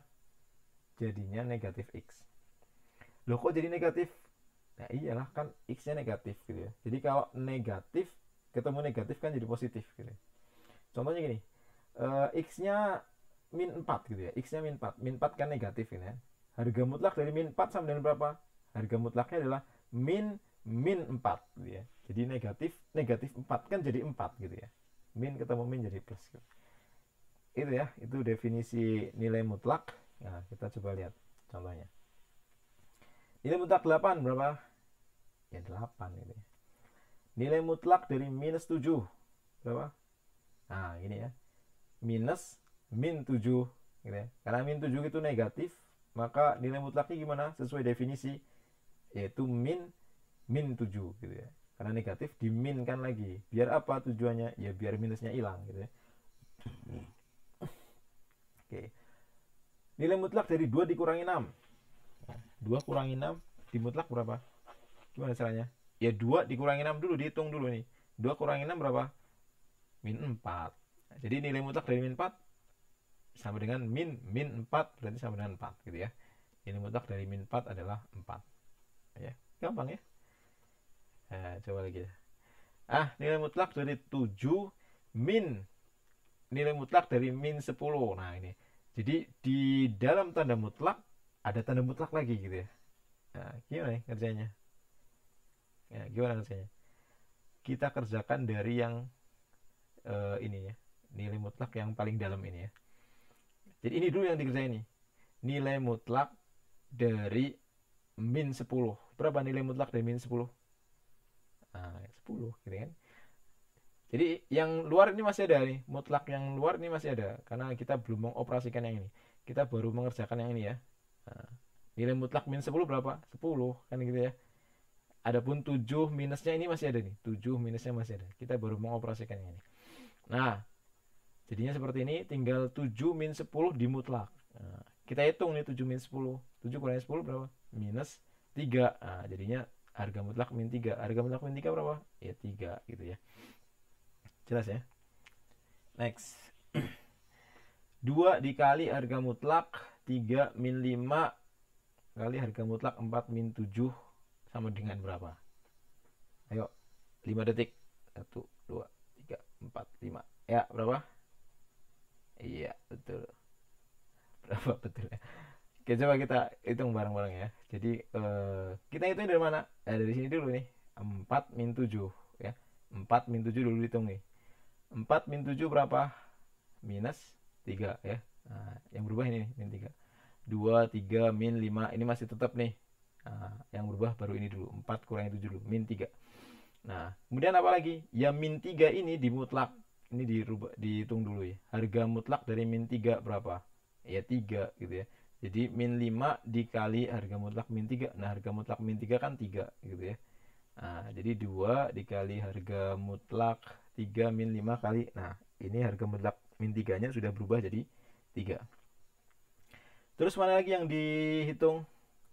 Jadinya negatif X. Loh kok jadi negatif? Nah iyalah kan X-nya negatif gitu ya. Jadi kalau negatif ketemu negatif kan jadi positif gitu ya. Contohnya gini, X-nya min 4 gitu ya. X-nya min 4. Min 4 kan negatif gitu ya. Harga mutlak dari min 4 sama dengan berapa? Harga mutlaknya adalah min 4 gitu ya. Jadi negatif 4 kan jadi 4 gitu ya. Min ketemu min jadi plus gitu. Itu ya, itu definisi nilai mutlak. Nah, kita coba lihat contohnya. Nilai mutlak 8 berapa? Ya 8 gitu ya. Nilai mutlak dari minus 7 berapa? Nah, ini ya. Minus min 7 gitu ya. Karena min 7 itu negatif, maka nilai mutlaknya gimana? Sesuai definisi yaitu min 7 gitu ya. Karena negatif diminkan lagi. Biar apa tujuannya? Ya biar minusnya hilang gitu ya. Oke. Nilai mutlak dari 2 dikurangi 6. 2 kurangi 6 di mutlak berapa? Gimana caranya? Ya 2 dikurangi 6 dulu, dihitung dulu nih. 2 kurangi 6 berapa? Min 4. Nah, jadi nilai mutlak dari min 4 sama dengan min 4, berarti sama dengan 4 gitu ya. Nilai mutlak dari min 4 adalah 4. Ya, gampang ya. Nah, coba lagi ya. Nilai mutlak dari 7 min nilai mutlak dari min 10. Nah, ini. Jadi di dalam tanda mutlak ada tanda mutlak lagi gitu ya. Nah, gimana nih kerjanya? Ya, gimana kerjanya? Kita kerjakan dari yang ini ya. Nilai mutlak yang paling dalam ini ya. Jadi ini dulu yang dikerjain nih. Nilai mutlak dari min 10. Berapa nilai mutlak dari min 10? 10 gitu kan. Jadi yang luar ini masih ada nih. Mutlak yang luar ini masih ada. Karena kita belum mengoperasikan yang ini. Kita baru mengerjakan yang ini ya. Nah, nilai mutlak min 10 berapa? 10 kan gitu ya. Adapun 7 minusnya ini masih ada nih. 7 minusnya masih ada. Kita baru mengoperasikan yang ini. Nah, jadinya seperti ini. Tinggal 7 min 10 di mutlak. Nah, kita hitung nih 7 min 10. 7 kurangi 10 berapa? Minus 3. Nah, jadinya harga mutlak min 3. Harga mutlak min 3 berapa? Ya 3 gitu ya. Jelas ya? Next. 2 dikali harga mutlak 3 min 5 kali harga mutlak 4 min 7 sama dengan berapa? Ayo, 5 detik. 1, 2, 3, 4, 5. Ya, berapa? Iya, betul. Berapa betul ya? Oke, coba kita hitung bareng-bareng ya. Jadi, kita hitung dari mana? Dari sini dulu nih. 4 min 7 ya. 4 min 7 dulu hitung nih. 4 min 7 berapa? Minus 3 ya. Nah, yang berubah ini nih, min 3. 2, 3, min 5. Ini masih tetap nih. Nah, yang berubah baru ini dulu. 4 kurangi 7 dulu, min 3. Nah, kemudian apa lagi? Ya min 3 ini dimutlak. Ini dihitung dulu ya. Harga mutlak dari min 3 berapa? Ya 3 gitu ya. Jadi min 5 dikali harga mutlak min 3. Nah, harga mutlak min 3 kan 3 gitu ya. Nah, jadi 2 dikali harga mutlak 3 min 5 kali. Nah, ini harga mutlak min 3-nya sudah berubah jadi 3. Terus mana lagi yang dihitung?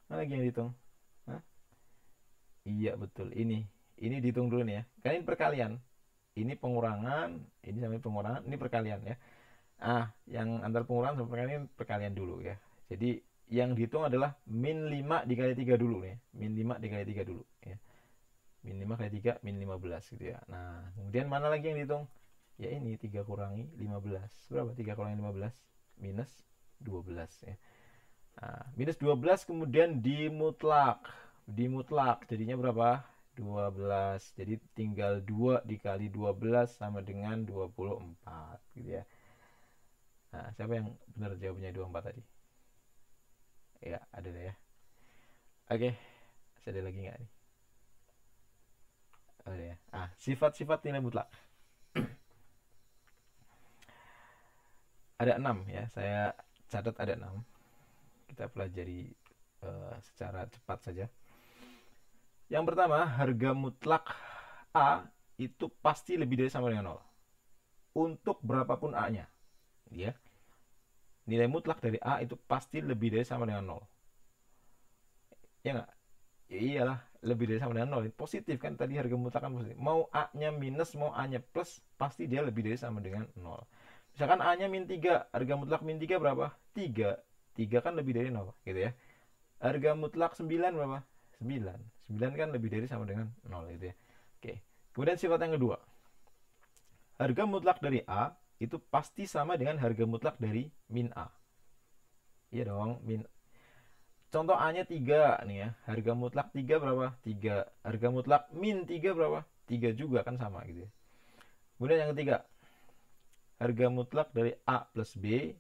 Mana lagi yang dihitung? Hah? Iya, betul. Ini dihitung dulu nih ya. Kan ini perkalian. Ini pengurangan, ini sampai pengurangan, ini perkalian ya. Yang antar pengurangan sama perkalian ini perkalian dulu ya. Jadi yang dihitung adalah min 5 dikali 3 dulu nih. Min 5 dikali 3 dulu ya. Min 5 kali 3, min 15 gitu ya. Nah, kemudian mana lagi yang dihitung? Ya ini 3 kurangi 15. Berapa 3 kurangi 15? Minus 12 ya. Nah, minus 12 kemudian dimutlak. Dimutlak jadinya berapa? 12. Jadi tinggal 2 dikali 12 sama dengan 24 gitu ya. Nah, siapa yang benar jawabnya 24 tadi? Ya, ada deh ya. Oke. Masih ada lagi nggak nih? Oh ya. Sifat-sifat nilai mutlak. Ada 6 ya. Saya catat ada 6. Kita pelajari secara cepat saja. Yang pertama, harga mutlak A itu pasti lebih dari sama dengan 0. Untuk berapapun A-nya. Ya. Nilai mutlak dari A itu pasti lebih dari sama dengan 0. Ya nggak? Ya iyalah, lebih dari sama dengan 0. Positif kan, tadi harga mutlak kan positif. Mau A-nya minus, mau A-nya plus, pasti dia lebih dari sama dengan 0. Misalkan A-nya min 3, harga mutlak min 3 berapa? 3. 3 kan lebih dari 0 gitu ya. Harga mutlak 9 berapa? 9. 9 kan lebih dari sama dengan 0 gitu ya. Oke. Kemudian sifat yang kedua. Harga mutlak dari A itu pasti sama dengan harga mutlak dari min A. Iya dong, min. Contoh A-nya 3 nih ya. Harga mutlak 3 berapa? 3. Harga mutlak min 3 berapa? 3 juga kan sama gitu ya. Kemudian yang ketiga. Harga mutlak dari A plus B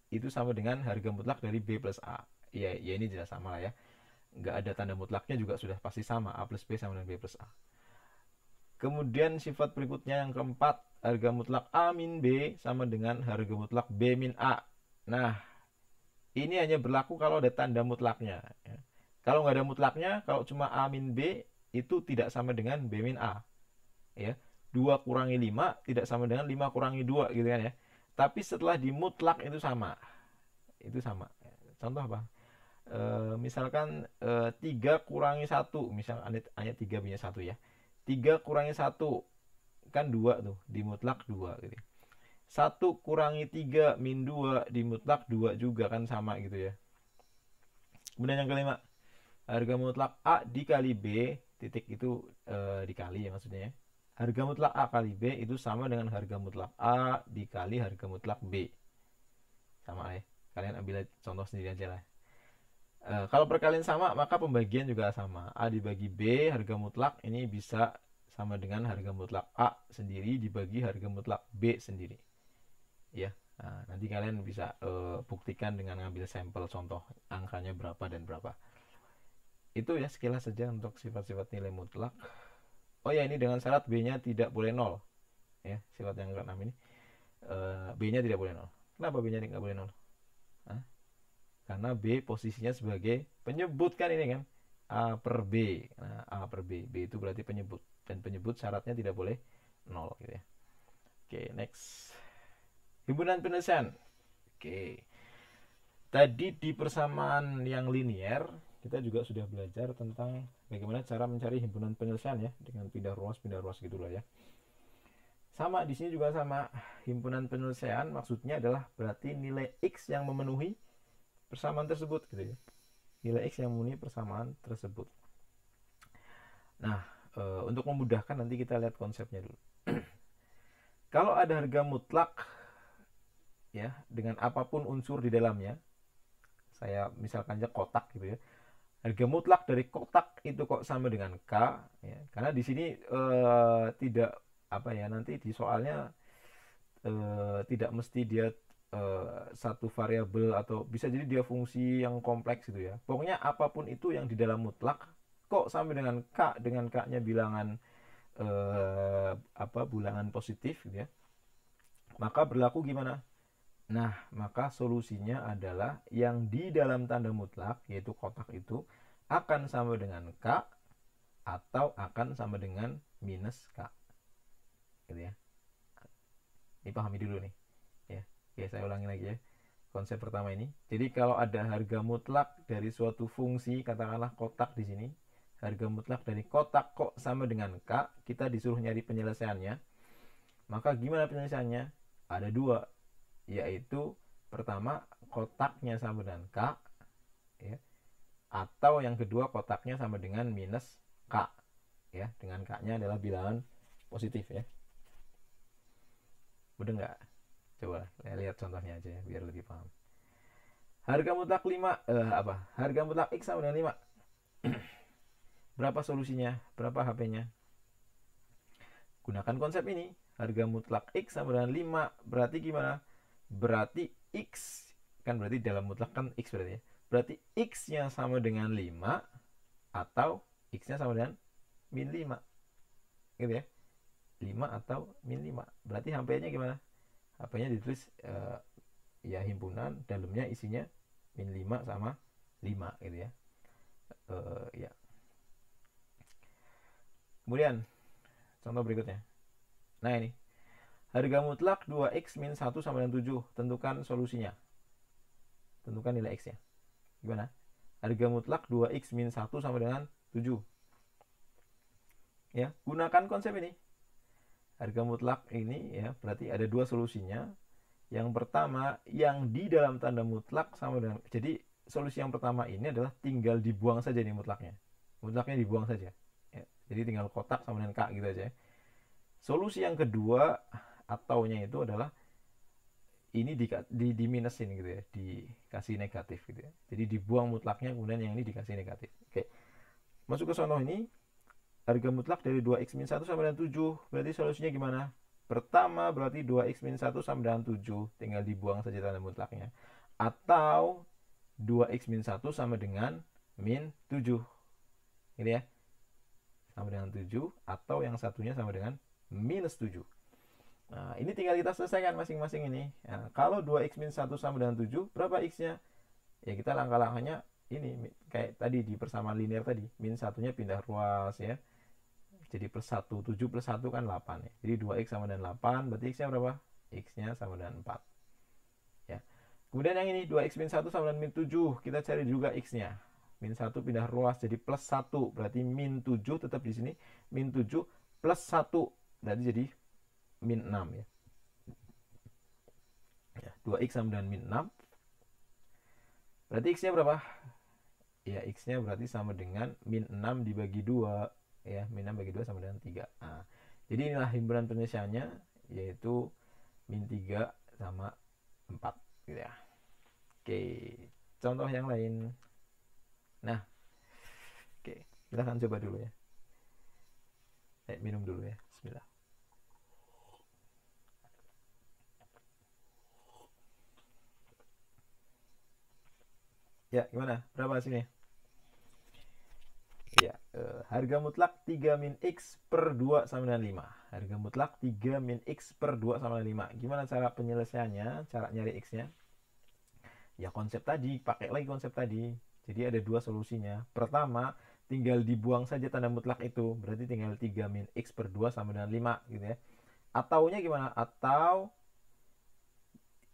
itu sama dengan harga mutlak dari B plus A. Ya ini jelas sama lah ya. Nggak ada tanda mutlaknya juga sudah pasti sama. A plus B sama dengan B plus A. Kemudian sifat berikutnya yang keempat. Harga mutlak A min B sama dengan harga mutlak B min A. Nah, ini hanya berlaku kalau ada tanda mutlaknya. Kalau nggak ada mutlaknya, kalau cuma A min B, itu tidak sama dengan B min A. Ya, 2 kurangi 5 tidak sama dengan 5 kurangi 2 gitu kan ya. tapi setelah dimutlak itu sama. Itu sama. Contoh apa? Misalkan 3 kurangi 1, misal ayat 3 punya 1 ya. 3 kurangi 1 kan 2 tuh, dimutlak 2 gitu. 1 kurangi 3 min 2 dimutlak 2 juga kan sama gitu ya. Kemudian yang kelima, harga mutlak A dikali B, titik itu dikali ya maksudnya ya. Harga mutlak A kali B itu sama dengan harga mutlak A dikali harga mutlak B. Sama ya. Kalian ambil contoh sendiri aja lah. Kalau perkalian sama, maka pembagian juga sama. A dibagi B, harga mutlak ini bisa sama dengan harga mutlak A sendiri dibagi harga mutlak B sendiri. Ya, nah, nanti kalian bisa buktikan dengan ngambil sampel contoh angkanya berapa dan berapa. Itu ya sekilas saja untuk sifat-sifat nilai mutlak. Oh ya, ini dengan syarat B-nya tidak boleh 0. Ya, sifat yang ke-6 ini B-nya tidak boleh 0. Kenapa B-nya tidak boleh 0? Karena B posisinya sebagai penyebut kan ini kan. A per B. Nah, A per B. B itu berarti penyebut. Dan penyebut syaratnya tidak boleh 0 gitu ya. Oke, next. Himpunan penyelesaian. Oke. Tadi di persamaan yang linear kita juga sudah belajar tentang bagaimana cara mencari himpunan penyelesaian ya, dengan pindah ruas gitulah ya. Sama di sini juga sama, himpunan penyelesaian maksudnya adalah berarti nilai X yang memenuhi persamaan tersebut gitu ya. Nilai X yang memenuhi persamaan tersebut. Nah, untuk memudahkan nanti kita lihat konsepnya dulu. Kalau ada harga mutlak ya dengan apapun unsur di dalamnya, saya misalkan aja kotak gitu ya. Harga mutlak dari kotak itu kok sama dengan K ya. Karena di sini tidak apa ya, nanti di soalnya tidak mesti dia satu variabel atau bisa jadi dia fungsi yang kompleks gitu ya. Pokoknya apapun itu yang di dalam mutlak kok sama dengan K, dengan K-nya bilangan bilangan positif gitu ya. Maka berlaku gimana? Nah, maka solusinya adalah yang di dalam tanda mutlak, yaitu kotak itu, akan sama dengan K atau akan sama dengan minus K. Gitu ya. Ini pahami dulu nih. Ya, oke, saya ulangi lagi ya. Konsep pertama ini. Jadi kalau ada harga mutlak dari suatu fungsi, katakanlah kotak di sini, harga mutlak dari kotak kok sama dengan K, kita disuruh nyari penyelesaiannya. Maka gimana penyelesaiannya? Ada dua, yaitu pertama kotaknya sama dengan K ya, atau yang kedua kotaknya sama dengan minus K ya, dengan K-nya adalah bilangan positif ya. Udah nggak? Coba lihat contohnya aja ya, biar lebih paham. Harga mutlak 5 harga mutlak X sama dengan 5. Berapa solusinya? Berapa HP-nya? Gunakan konsep ini. Harga mutlak X sama dengan 5. Berarti gimana? Berarti X, kan berarti dalam mutlak kan X berarti ya. Berarti X-nya sama dengan 5 atau X-nya sama dengan min 5. Gitu ya. 5 atau min 5. Berarti HP-nya gimana? HP-nya ditulis ya himpunan, dalamnya isinya min 5 sama 5 gitu ya. Ya. Kemudian contoh berikutnya. Nah ini. Harga mutlak 2x min 1 sama dengan 7. Tentukan solusinya. Tentukan nilai x-nya. Gimana? Harga mutlak 2x min 1 sama dengan 7. Ya, gunakan konsep ini. Harga mutlak ini ya, berarti ada dua solusinya. Yang pertama, yang di dalam tanda mutlak sama dengan, jadi solusi yang pertama ini adalah tinggal dibuang saja nih mutlaknya. Mutlaknya dibuang saja. Ya, jadi tinggal kotak sama dengan K gitu aja. Solusi yang kedua ataunya itu adalah ini di minusin gitu ya, dikasih negatif gitu ya. Jadi dibuang mutlaknya, kemudian yang ini dikasih negatif. Oke. Masuk ke sono ini, harga mutlak dari 2x min 1 sama dengan 7. Berarti solusinya gimana? Pertama berarti 2x min 1 sama dengan 7, tinggal dibuang saja tanda mutlaknya. Atau 2x min 1 sama dengan min 7. Gitu ya. Sama dengan 7, atau yang satunya sama dengan minus 7. Nah, ini tinggal kita selesaikan masing-masing ini. Nah, kalau 2x min 1 sama dengan 7, berapa x-nya? Ya kita langkah-langkahnya ini kayak tadi di persamaan linear tadi. Min 1-nya pindah ruas ya. Jadi plus 1, 7 plus 1 kan 8 ya. Jadi 2x sama dengan 8, berarti x-nya berapa? X-nya sama dengan 4. Ya. Kemudian yang ini 2X min 1 sama dengan min 7. Kita cari juga X-nya. Min 1 pindah ruas jadi plus 1. Berarti min 7 tetap di sini. Min 7 plus 1. Berarti jadi min 6 ya. 2X sama dengan min 6. Berarti X-nya berapa? Ya, X-nya berarti sama dengan min 6 dibagi 2. Ya, min 6 bagi 2 sama dengan 3. Nah, jadi inilah himpunan penyelesaiannya, yaitu min 3 sama 4 gitu ya. Oke, contoh yang lain. Nah, oke, kita akan coba dulu ya. Minum dulu ya. Bismillah. Ya, gimana? Berapa hasilnya? Ya, harga mutlak 3 min X per 2 sama dengan 5. Harga mutlak 3 min X per 2 sama dengan 5. Gimana cara penyelesaiannya? Cara nyari X-nya? Ya, konsep tadi. Pakai lagi konsep tadi. Jadi ada dua solusinya. Pertama, tinggal dibuang saja tanda mutlak itu. Berarti tinggal 3 min X per 2 sama dengan 5. Gitu ya. Ataunya gimana? Atau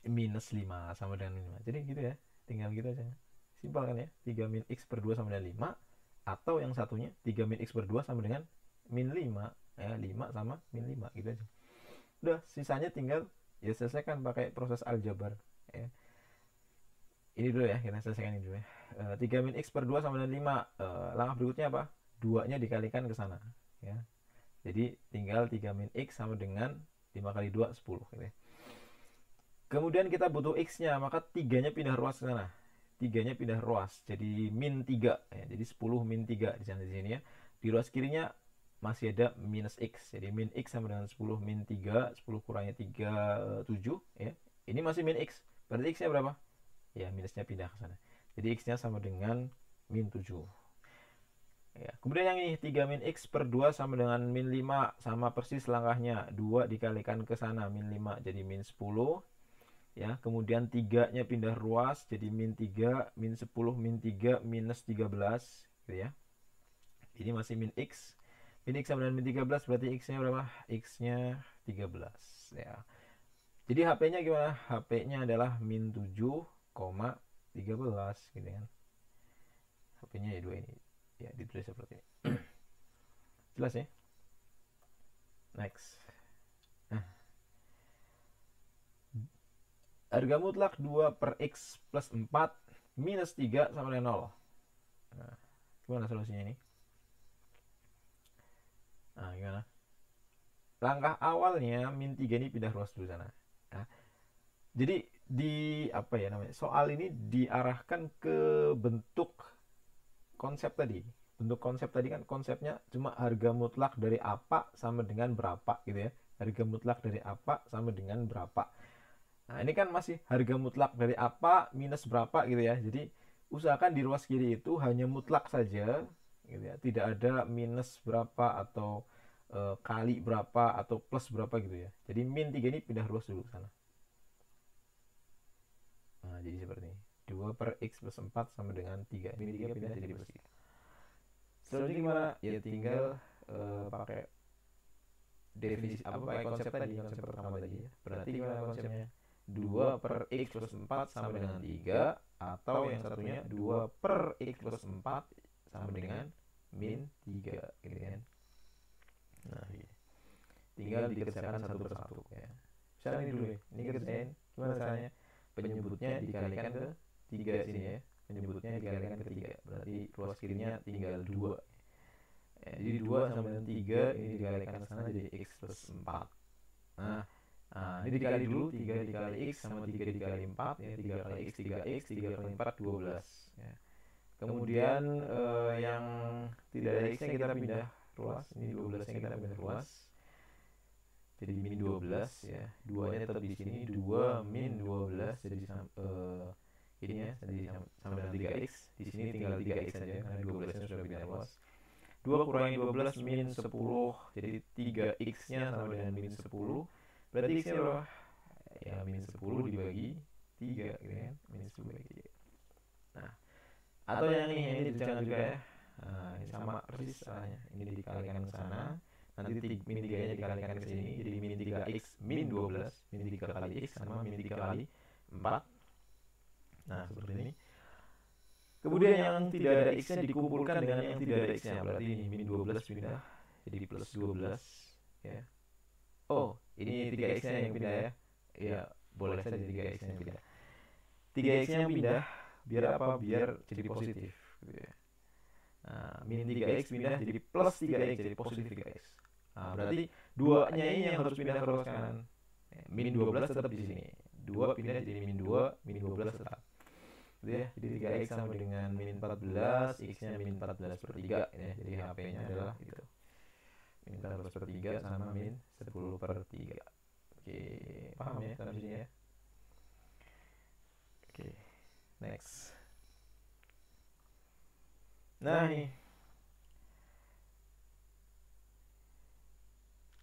minus 5 sama dengan 5. Jadi gitu ya. Tinggal gitu aja. Simpel kan ya? 3 min X per 2 sama dengan 5. Atau yang satunya 3 min X per 2 sama dengan min 5. Ya, 5 sama min 5 gitu aja. Udah, sisanya tinggal ya selesaikan pakai proses aljabar ya. Ini dulu ya, kita selesaikan ini dulu ya. 3 min X per 2 sama dengan 5. Langkah berikutnya apa? 2-nya dikalikan ke sana ya. Jadi tinggal 3 min X sama dengan 5 kali 2 10 gitu ya. Kemudian kita butuh X-nya, maka 3-nya pindah ruas ke sana. 3-nya pindah ruas jadi min 3 ya. Jadi 10 min 3 di sana di sini ya. Di ruas kirinya masih ada minus X. Jadi min X sama dengan 10 min 3, 10 kurangnya 3 7 ya. Ini masih min X. Berarti X-nya berapa? Ya, minusnya pindah ke sana. Jadi X-nya sama dengan min 7. Ya, kemudian yang ini 3 min X per 2 sama dengan min 5, sama persis langkahnya. 2 dikalikan ke sana min 5 jadi min 10. Ya, kemudian 3-nya pindah ruas jadi min 3, min 10, min 3, minus 13 gitu ya. Ini masih min X. Min X sama dengan min 13 berarti X-nya berapa? X-nya 13 ya. Jadi HP-nya gimana? HP-nya adalah min 7,13 gitu kan. HP-nya ya 2 ini. Ya, ditulis seperti ini. Jelas ya? Next. Nah, harga mutlak 2 per X plus 4 minus 3 sama dengan 0. Nah, gimana solusinya ini? Nah, gimana? Langkah awalnya min 3 ini pindah ruas dulu sana. Nah, jadi di apa ya namanya? Soal ini diarahkan ke bentuk konsep tadi. Bentuk konsep tadi kan konsepnya cuma harga mutlak dari apa sama dengan berapa gitu ya. Harga mutlak dari apa sama dengan berapa. Nah, ini kan masih harga mutlak dari apa minus berapa gitu ya. Jadi usahakan di ruas kiri itu hanya mutlak saja gitu ya. Tidak ada minus berapa atau kali berapa atau plus berapa gitu ya. Jadi min 3 ini pindah ruas dulu sana. Nah, jadi seperti ini. 2 per X plus 4 sama dengan 3. Min 3 pindah jadi plus 3. Selanjutnya gimana? Ya tinggal pakai definisi apa pakai konsep tadi, konsep pertama tadi ya. Berarti gimana konsepnya? 2 per X plus 4 sama dengan 3, atau yang satunya 2 per X plus 4 sama dengan min 3 gitu kan. Nah, tinggal dikerjakan satu persatu ya. Misalnya ini dulu ya. Ini kerjain gimana caranya? Penyebutnya dikalikan ke 3 sini ya. Penyebutnya dikalikan ke 3. Berarti ruas kirinya tinggal 2. Ya, jadi 2 sama dengan 3 ini dikalikan ke sana jadi X plus 4. Nah, ini dikali dulu 3 dikali X sama 3 dikali 4 ya. 3 kali X 3X 3 kali 4 12 ya. Kemudian yang tidak ada X nya kita pindah ruas. Ini 12 nya kita pindah ruas. Jadi min 12 ya. 2 nya tetap di sini. 2 min 12 jadi ini ya jadi sama dengan 3X. Di sini tinggal 3X saja karena 12 nya sudah pindah ruas. 2 kurangi 12 min 10. Jadi 3X nya sama dengan min 10. Berarti X nya berapa? Ya min 10 dibagi 3 gitu kan. Min 10 dibagi 3. Nah, atau yang ini dijangan juga ya. Nah, ini sama persis caranya. Ini dikalikan ke sana. nanti min 3 nya dikalikan ke sini, jadi min 3x min 12, min 3 kali x sama min 3 kali 4. Nah, seperti ini. Kemudian yang tidak ada x nya dikumpulkan dengan yang tidak ada x nya, berarti ini min 12 pindah jadi plus 12 ya. Oh, ini 3x nya yang pindah ya. Ya, boleh saja 3x nya yang pindah. 3x nya yang pindah biar apa? Biar jadi positif gitu ya. Nah, min 3x pindah jadi plus 3x, jadi positif 3x. Nah, berarti 2-nya ini yang harus pindah ke ruas kanan. Min 12 tetap di sini. 2 pindah jadi min 2, min 12 tetap. Gitu ya. Jadi 3x sama dengan min 14, x-nya min 14 per 3 ya. Jadi HP-nya adalah gitu. Min 14 per 3 sama min 10 per 3. Oke, paham ya sampai sini ya? Oke, next. Nah nih,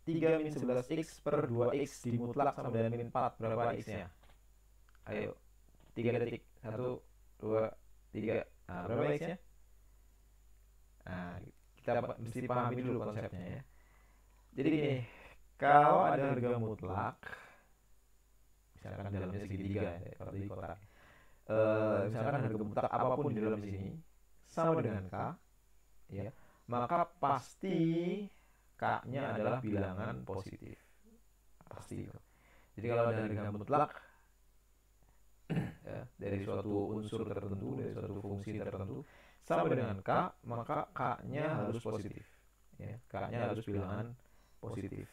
3 min 11x per 2x dimutlak sama dengan min 4. Berapa x-nya? Ayo, 3 detik. 1, 2, 3. Nah, berapa x-nya? Nah, kita mesti pahami dulu konsepnya ya. Jadi gini, kalau ada harga mutlak, misalkan dalamnya segitiga ya, kalau di kotak. Misalkan harga mutlak apapun di dalam sini sama dengan K, ya, maka pasti K-nya adalah bilangan positif. Pasti itu. Jadi kalau ada harga mutlak ya, dari suatu unsur tertentu, dari suatu fungsi tertentu sama dengan K, maka K-nya harus positif. Ya, K-nya harus bilangan positif.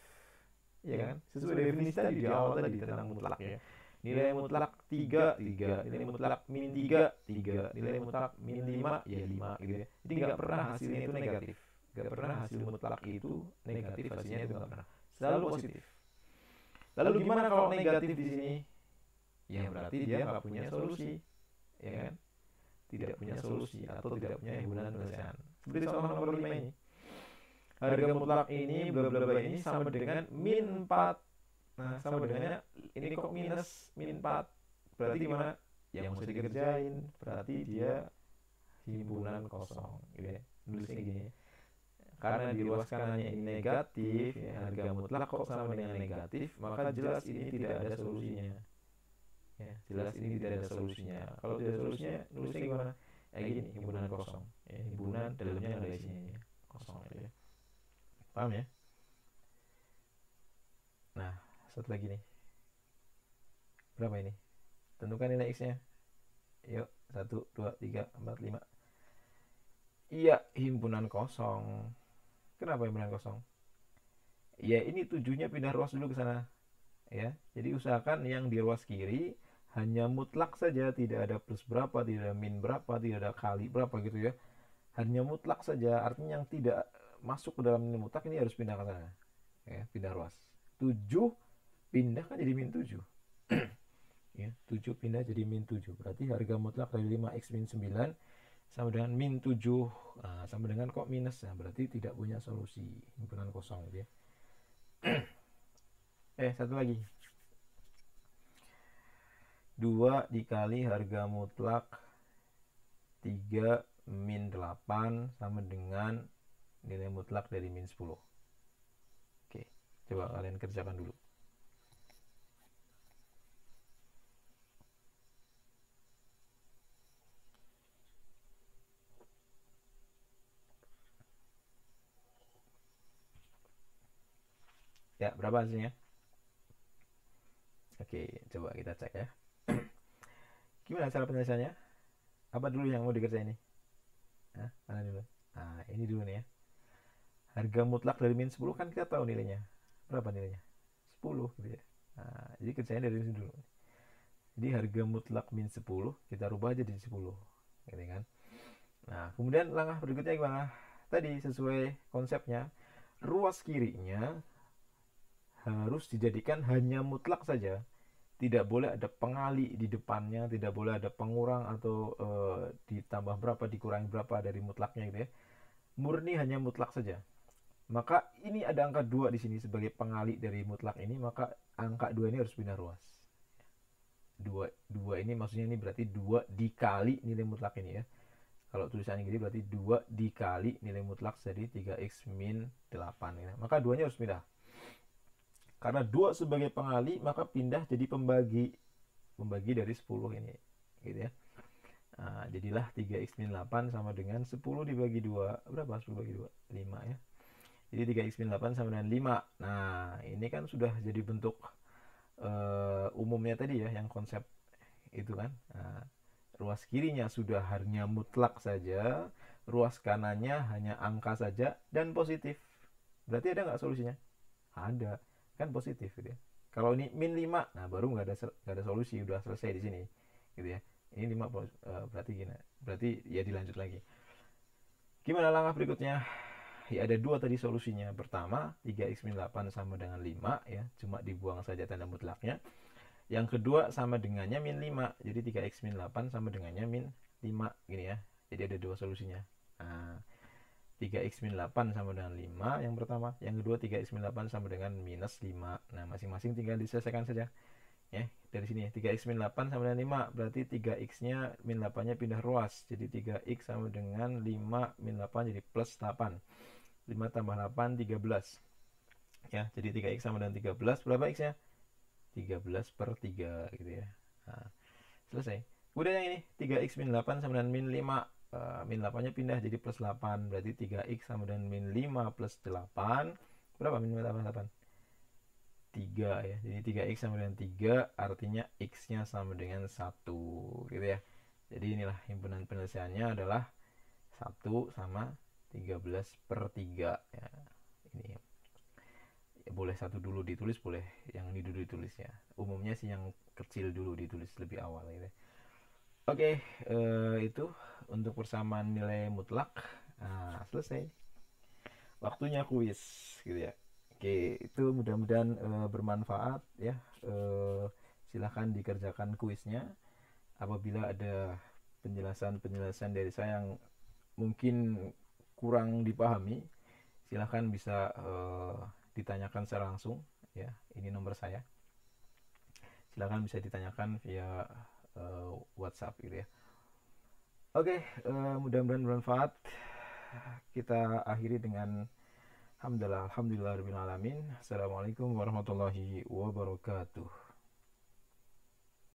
Ya kan? Sesuai definisi tadi di awal tadi tentang mutlak ya. Nilai mutlak 3, 3. Nilai mutlak min 3, 3. Nilai mutlak min 5, ya 5 gitu ya. Jadi nggak pernah hasilnya itu negatif. Nggak pernah hasil mutlak itu negatif, hasilnya itu nggak pernah. Selalu positif. Lalu gimana kalau negatif di sini? Ya berarti dia nggak punya solusi. Ya kan? Tidak punya solusi atau tidak punya himpunan penyelesaian. Seperti soal nomor 5 ini. Harga mutlak ini bla bla bla ini sama dengan min 4. Nah, sama dengannya ini kok minus min 4. Berarti gimana? Yang mesti dikerjain. Berarti dia himpunan kosong gitu ya. Nulisnya gini. Karena di ruas kanannya ini negatif, ya, harga mutlak kok sama dengan negatif, maka jelas ini tidak ada solusinya. Ya, jelas ini tidak ada solusinya. Kalau tidak ada solusinya, nulisnya gimana? Ya gini, himpunan kosong. Ya, himpunan dalamnya nggak ada isinya ya. Kosong gitu ya. Paham ya? Nah, satu lagi nih. Berapa ini? Tentukan nilai x-nya. Yuk, 1, 2, 3, 4, 5. Iya, himpunan kosong. Kenapa himpunan kosong? Ya, ini tujuannya pindah ruas dulu ke sana. Ya, jadi usahakan yang di ruas kiri hanya mutlak saja, tidak ada plus berapa, tidak ada min berapa, tidak ada kali berapa gitu ya. Hanya mutlak saja, artinya yang tidak masuk ke dalam ini mutlak ini harus pindah ke sana. Ya, pindah ruas. 7 pindah kan jadi min 7. Ya, 7 pindah jadi min 7. Berarti harga mutlak dari 5x min 9 sama dengan min 7. Nah, sama dengan kok minus. Nah, berarti tidak punya solusi. Himpunan kosong gitu ya. Satu lagi. 2 dikali harga mutlak 3 min 8 sama dengan nilai mutlak dari min 10. Oke, coba kalian kerjakan dulu. Ya, berapa hasilnya? Oke, coba kita cek ya. Gimana cara penyelesaiannya? Apa dulu yang mau dikerjain ini? Mana dulu? Nah, ini dulu nih ya. Harga mutlak dari min 10 kan kita tahu nilainya. Berapa nilainya? 10 gitu ya. Nah, jadi kerjain dari sini dulu. Jadi harga mutlak min 10 kita rubah aja jadi 10. Gitu kan. Nah, kemudian langkah berikutnya gimana? Tadi sesuai konsepnya, ruas kirinya harus dijadikan hanya mutlak saja. Tidak boleh ada pengali di depannya, tidak boleh ada pengurang atau ditambah berapa, dikurangi berapa dari mutlaknya gitu ya. Murni hanya mutlak saja. Maka ini ada angka 2 di sini sebagai pengali dari mutlak ini, maka angka 2 ini harus pindah ruas. 2 ini maksudnya ini berarti 2 dikali nilai mutlak ini ya. Kalau tulisannya gini berarti 2 dikali nilai mutlak dari 3x min 8 ya. Maka 2-nya harus pindah. Karena 2 sebagai pengali, maka pindah jadi pembagi. Pembagi dari 10 ini. Gitu ya. Nah, jadilah 3x min 8 sama dengan 10 dibagi 2. Berapa 10 bagi 2? 5 ya. Jadi 3x min 8 sama dengan 5. Nah, ini kan sudah jadi bentuk umumnya tadi ya, yang konsep itu kan. Nah, ruas kirinya sudah hanya mutlak saja, ruas kanannya hanya angka saja dan positif. Berarti ada nggak solusinya? Ada, kan positif gitu ya. Kalau ini min 5, nah baru nggak ada solusi, udah selesai di sini gitu ya. Ini 5 berarti gini. Berarti ya dilanjut lagi. Gimana langkah berikutnya? Ya ada 2 tadi solusinya. Pertama, 3x min 8 sama dengan 5 ya, cuma dibuang saja tanda mutlaknya. Yang kedua sama dengannya min 5. Jadi 3x min 8 sama dengannya min 5 gini ya. Jadi ada 2 solusinya. Nah, 3x min 8 sama dengan 5 yang pertama. Yang kedua 3x min 8 sama dengan minus 5. Nah, masing-masing tinggal diselesaikan saja. Ya, dari sini 3x min 8 sama dengan 5. Berarti 3x-nya min 8-nya pindah ruas. Jadi 3x sama dengan 5 min 8 jadi plus 8. 5 tambah 8 13. Ya, jadi 3x sama dengan 13. Berapa x-nya? 13/3 gitu ya. Nah, selesai. Udah yang ini 3x min 8 sama dengan min 5. Min 8 nya pindah jadi plus 8. Berarti 3x sama dengan min 5 plus 8. Berapa min 8? 3 ya. Jadi 3x sama dengan 3 artinya x nya sama dengan 1 gitu ya. Jadi inilah himpunan penyelesaiannya adalah 1 sama 13/3 ya. Ini ya, boleh 1 dulu ditulis, boleh yang ini dulu ditulis ya. Umumnya sih yang kecil dulu ditulis lebih awal gitu. Oke, itu untuk persamaan nilai mutlak. Nah, selesai. Waktunya kuis gitu ya. Oke, itu mudah-mudahan bermanfaat ya. Silahkan dikerjakan kuisnya. Apabila ada penjelasan-penjelasan dari saya yang mungkin kurang dipahami, silahkan bisa ditanyakan secara langsung ya. Ini nomor saya. Silahkan bisa ditanyakan via WhatsApp gitu ya. Oke, mudah-mudahan bermanfaat. Kita akhiri dengan alhamdulillahirabbil alamin. Assalamualaikum warahmatullahi wabarakatuh.